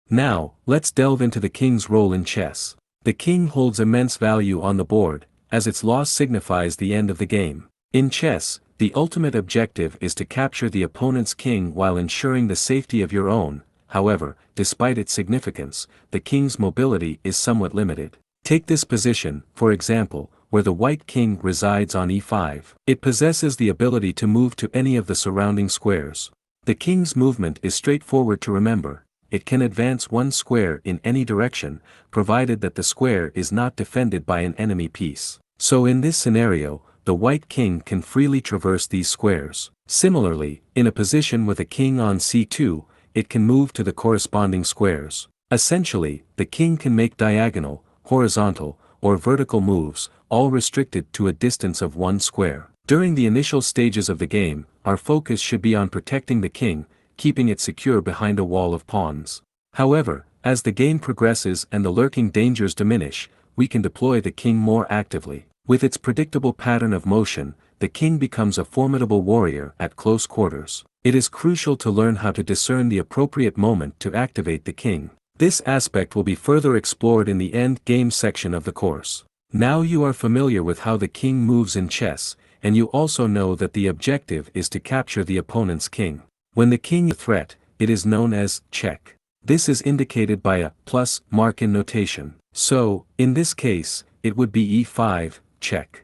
Now, let's delve into the king's role in chess. The king holds immense value on the board, as its loss signifies the end of the game. In chess, the ultimate objective is to capture the opponent's king while ensuring the safety of your own. However, despite its significance, the king's mobility is somewhat limited. Take this position, for example, where the white king resides on e5. It possesses the ability to move to any of the surrounding squares. The king's movement is straightforward to remember. It can advance one square in any direction, provided that the square is not defended by an enemy piece. So in this scenario, the white king can freely traverse these squares. Similarly, in a position with a king on c2, it can move to the corresponding squares. Essentially, the king can make diagonal, horizontal, or vertical moves, all restricted to a distance of one square. During the initial stages of the game, our focus should be on protecting the king, keeping it secure behind a wall of pawns. However, as the game progresses and the lurking dangers diminish, we can deploy the king more actively. With its predictable pattern of motion, the king becomes a formidable warrior at close quarters. It is crucial to learn how to discern the appropriate moment to activate the king. This aspect will be further explored in the end game section of the course. Now you are familiar with how the king moves in chess, and you also know that the objective is to capture the opponent's king. When the king is a threat, it is known as check. This is indicated by a plus mark in notation. So, in this case, it would be e5, check.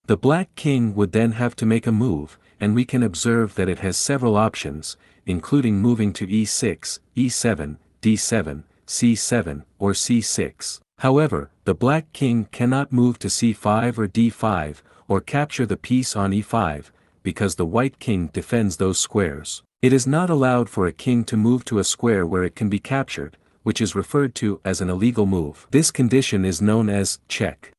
The black king would then have to make a move, and we can observe that it has several options, including moving to e6, e7, d7, c7, or c6. However, the black king cannot move to c5 or d5, or capture the piece on e5, because the white king defends those squares. It is not allowed for a king to move to a square where it can be captured, which is referred to as an illegal move. This condition is known as check.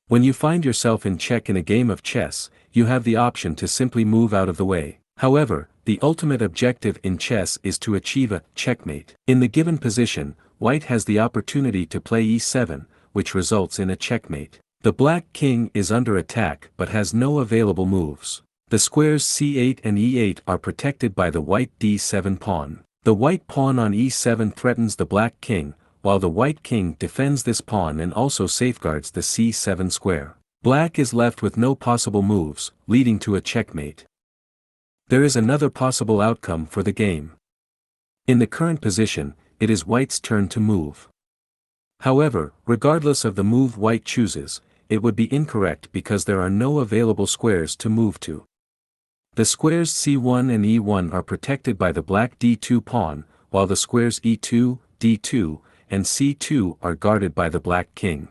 When you find yourself in check in a game of chess, you have the option to simply move out of the way. However, the ultimate objective in chess is to achieve a checkmate. In the given position, white has the opportunity to play e7, which results in a checkmate. The black king is under attack but has no available moves. The squares c8 and e8 are protected by the white d7 pawn. The white pawn on e7 threatens the black king, while the white king defends this pawn and also safeguards the c7 square. Black is left with no possible moves, leading to a checkmate. There is another possible outcome for the game. In the current position, it is white's turn to move. However, regardless of the move white chooses, it would be incorrect because there are no available squares to move to. The squares c1 and e1 are protected by the black d2 pawn, while the squares e2, d2, and c2 are guarded by the black king.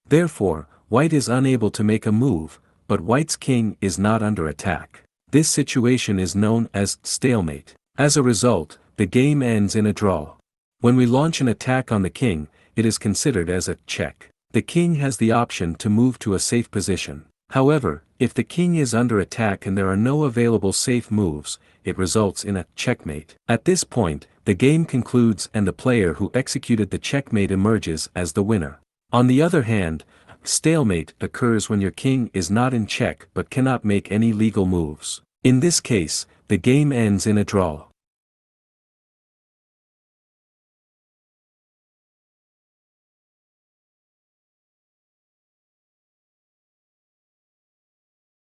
Therefore, white is unable to make a move, but white's king is not under attack. This situation is known as stalemate. As a result, the game ends in a draw. When we launch an attack on the king, it is considered as a check. The king has the option to move to a safe position. However, if the king is under attack and there are no available safe moves, it results in a checkmate. At this point, the game concludes and the player who executed the checkmate emerges as the winner. On the other hand, stalemate occurs when your king is not in check but cannot make any legal moves. In this case, the game ends in a draw.